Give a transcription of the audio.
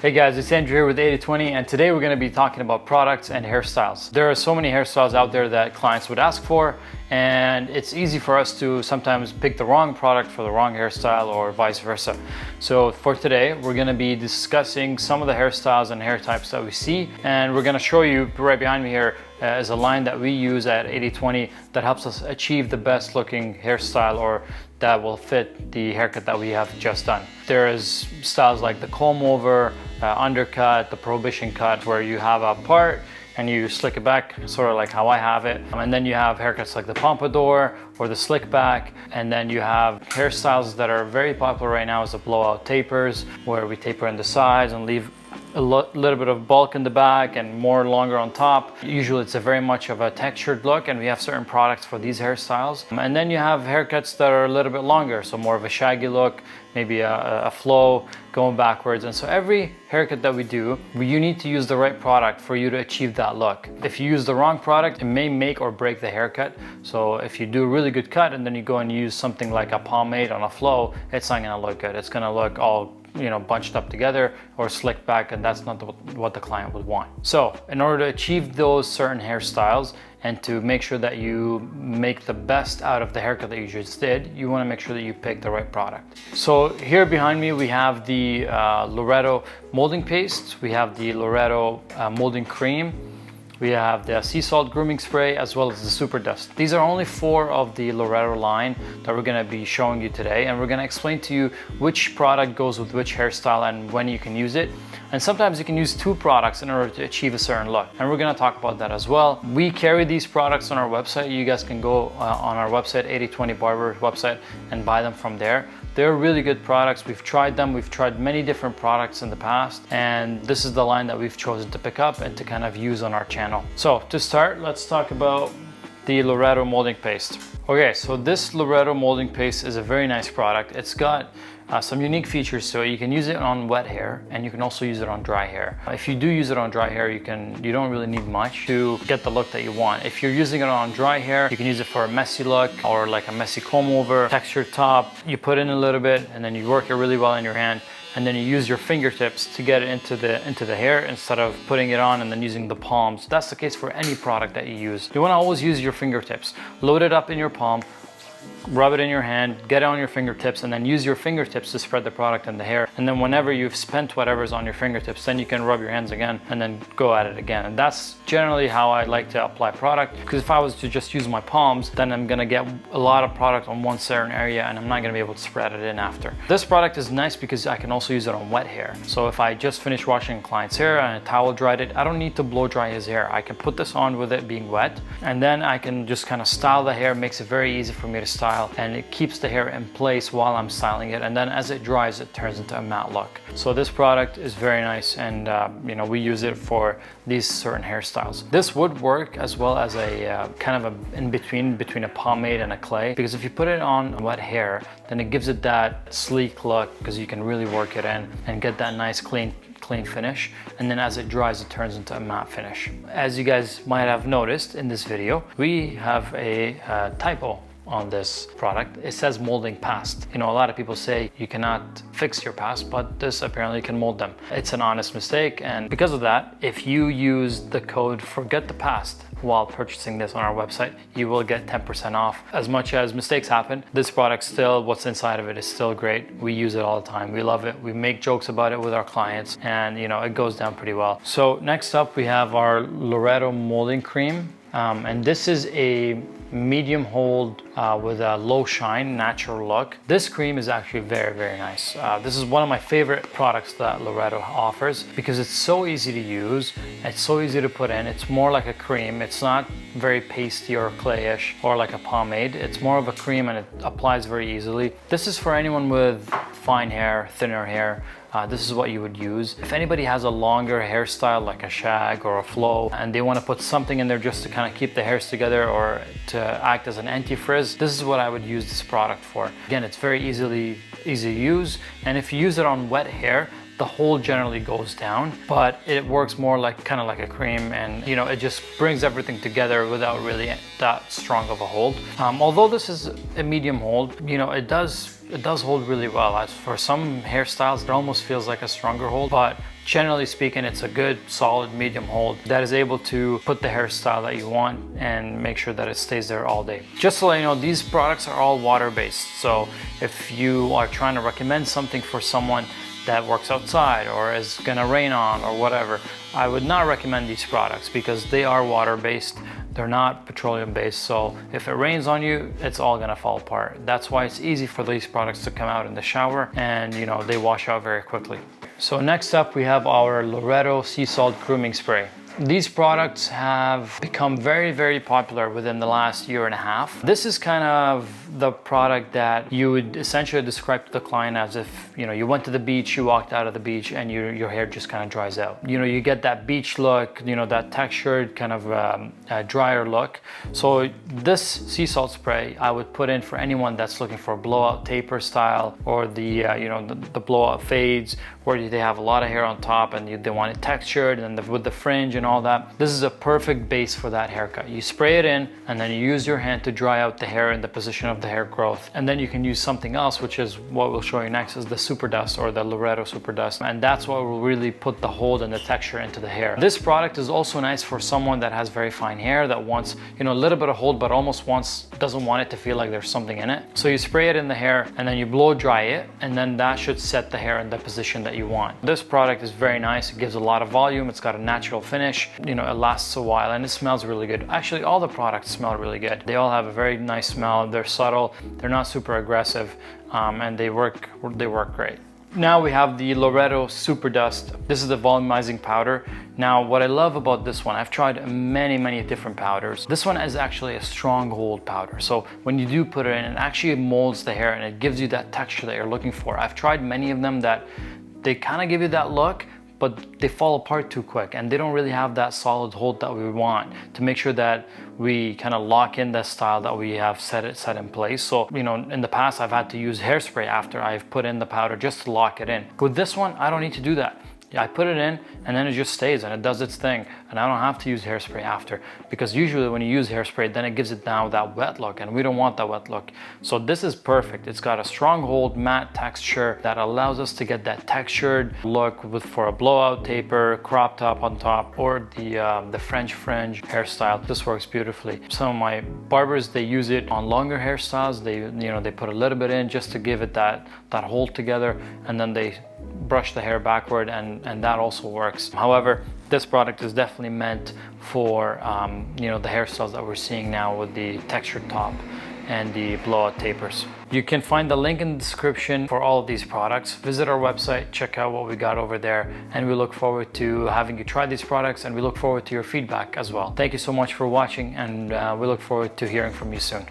Hey guys, it's Andrew here with 8020, and today we're going to be talking about products and hairstyles. There are so many hairstyles out there that clients would ask for, and it's easy for us to sometimes pick the wrong product for the wrong hairstyle or vice versa. So for today, we're going to be discussing some of the hairstyles and hair types that we see, and we're going to show you right behind me here is a line that we use at 8020 that helps us achieve the best looking hairstyle or that will fit the haircut that we have just done. There is styles like the comb over, undercut, the prohibition cut, where you have a part and you slick it back, sort of like how I have it. And then you have haircuts like the pompadour or the slick back. And then you have hairstyles that are very popular right now is the blowout tapers, where we taper in the sides and leave a little bit of bulk in the back and more longer on top. Usually it's a very much of a textured look, and we have certain products for these hairstyles. And then you have haircuts that are a little bit longer, so more of a shaggy look, maybe a flow going backwards. And so every haircut that we do, you need to use the right product for you to achieve that look. If you use the wrong product, it may make or break the haircut. So if you do a really good cut and then you go and use something like a pomade on a flow, it's not gonna look good. It's gonna look all bunched up together or slicked back, and that's not what the client would want. So in order to achieve those certain hairstyles and to make sure that you make the best out of the haircut that you just did, you want to make sure that you pick the right product. So here behind me we have the Loretto molding paste, we have the Loretto molding cream, we have the sea salt grooming spray, as well as the super dust. These are only 4 of the Loretto line that we're gonna be showing you today, and we're gonna explain to you which product goes with which hairstyle and when you can use it. And sometimes you can use 2 products in order to achieve a certain look, and we're gonna talk about that as well. We carry these products on our website. You guys can go on our website, 8020 Barber website, and buy them from there. They're really good products. We've tried them. We've tried many different products in the past, and this is the line that we've chosen to pick up and to kind of use on our channel. So to start, let's talk about the Loretto molding paste. Okay, so this Loretto molding paste is a very nice product. It's got some unique features to it. You can use it on wet hair, and you can also use it on dry hair. If you do use it on dry hair, you don't really need much to get the look that you want. If you're using it on dry hair, you can use it for a messy look or like a messy comb over, textured top. You put in a little bit and then you work it really well in your hand, and then you use your fingertips to get it into the hair instead of putting it on and then using the palms. That's the case for any product that you use. You want to always use your fingertips. Load it up in your palm, rub it in your hand, get it on your fingertips, and then use your fingertips to spread the product in the hair. And then whenever you've spent whatever's on your fingertips, then you can rub your hands again and then go at it again. And that's generally how I like to apply product, because if I was to just use my palms, then I'm gonna get a lot of product on one certain area and I'm not gonna be able to spread it in after. This product is nice because I can also use it on wet hair. So if I just finished washing a client's hair and a towel dried it, I don't need to blow dry his hair. I can put this on with it being wet, and then I can just kind of style the hair. Makes it very easy for me to style, and it keeps the hair in place while I'm styling it, and then as it dries it turns into a matte look. So this product is very nice, and we use it for these certain hairstyles. This would work as well as a kind of a in between a pomade and a clay, because if you put it on wet hair, then it gives it that sleek look, because you can really work it in and get that nice clean finish, and then as it dries it turns into a matte finish. As you guys might have noticed in this video, we have a typo on this product. It says molding past. A lot of people say you cannot fix your past, but this apparently can mold them. It's an honest mistake, and because of that, if you use the code forget the past while purchasing this on our website, you will get 10% off. As much as mistakes happen, this product still, what's inside of it is still great. We use it all the time. We love it. We make jokes about it with our clients, and it goes down pretty well. So next up we have our Loretto molding cream. And this is a medium hold with a low shine natural look. This cream is actually very, very nice. This is one of my favorite products that Loretto offers, because it's so easy to use, it's so easy to put in. It's more like a cream. It's not very pasty or clayish or like a pomade. It's more of a cream, and it applies very easily. This is for anyone with fine hair, thinner hair. This is what you would use. If anybody has a longer hairstyle like a shag or a flow, and they want to put something in there just to kind of keep the hairs together or to act as an anti-frizz, this is what I would use this product for. Again, it's very easy to use, and if you use it on wet hair, the hold generally goes down, but it works more like kind of like a cream, and it just brings everything together without really that strong of a hold. Although this is a medium hold, it does it does hold really well. As for some hairstyles, it almost feels like a stronger hold, but generally speaking, it's a good, solid, medium hold that is able to put the hairstyle that you want and make sure that it stays there all day. Just to let you know, these products are all water-based. So if you are trying to recommend something for someone that works outside or is gonna rain on or whatever, I would not recommend these products because they are water-based. They're not petroleum-based, so if it rains on you, it's all gonna fall apart. That's why it's easy for these products to come out in the shower and they wash out very quickly. So next up, we have our Loretto Sea Salt Grooming Spray. These products have become very, very popular within the last year and a half. This is kind of the product that you would essentially describe to the client as if, you went to the beach, you walked out of the beach and your hair just kind of dries out. You get that beach look, that textured kind of drier look. So this sea salt spray, I would put in for anyone that's looking for a blowout taper style or the blowout fades where they have a lot of hair on top and they want it textured and with the fringe and all that. This is a perfect base for that haircut. You spray it in and then you use your hand to dry out the hair in the position of the hair growth. And then you can use something else, which is what we'll show you next, is the super dust or the Loretto super dust. And that's what will really put the hold and the texture into the hair. This product is also nice for someone that has very fine hair that wants, a little bit of hold, but almost doesn't want it to feel like there's something in it. So you spray it in the hair and then you blow dry it, and then that should set the hair in the position that you want. This product is very nice. It gives a lot of volume. It's got a natural finish. It lasts a while and it smells really good. Actually, all the products smell really good. They all have a very nice smell. They're subtle. They're not super aggressive, and they work great. Now we have the Loretto Super Dust. This is the volumizing powder. Now, what I love about this one, I've tried many different powders. This one is actually a strong hold powder. So when you do put it in, it actually molds the hair and it gives you that texture that you're looking for. I've tried many of them that they kind of give you that look, but they fall apart too quick and they don't really have that solid hold that we want to make sure that we kind of lock in the style that we have set in place. So, in the past I've had to use hairspray after I've put in the powder just to lock it in. With this one, I don't need to do that. I put it in and then it just stays and it does its thing, and I don't have to use hairspray after, because usually when you use hairspray, then it gives it now that wet look and we don't want that wet look. So this is perfect. It's got a strong hold, matte texture that allows us to get that textured look for a blowout taper, crop top on top, or the French fringe hairstyle. This works beautifully. Some of my barbers, they use it on longer hairstyles. They put a little bit in just to give it that hold together, and then they brush the hair backward, and that also works. However, this product is definitely meant for the hairstyles that we're seeing now with the textured top and the blowout tapers. You can find the link in the description for all of these products. Visit our website, check out what we got over there, and we look forward to having you try these products, and we look forward to your feedback as well. Thank you so much for watching, and we look forward to hearing from you soon.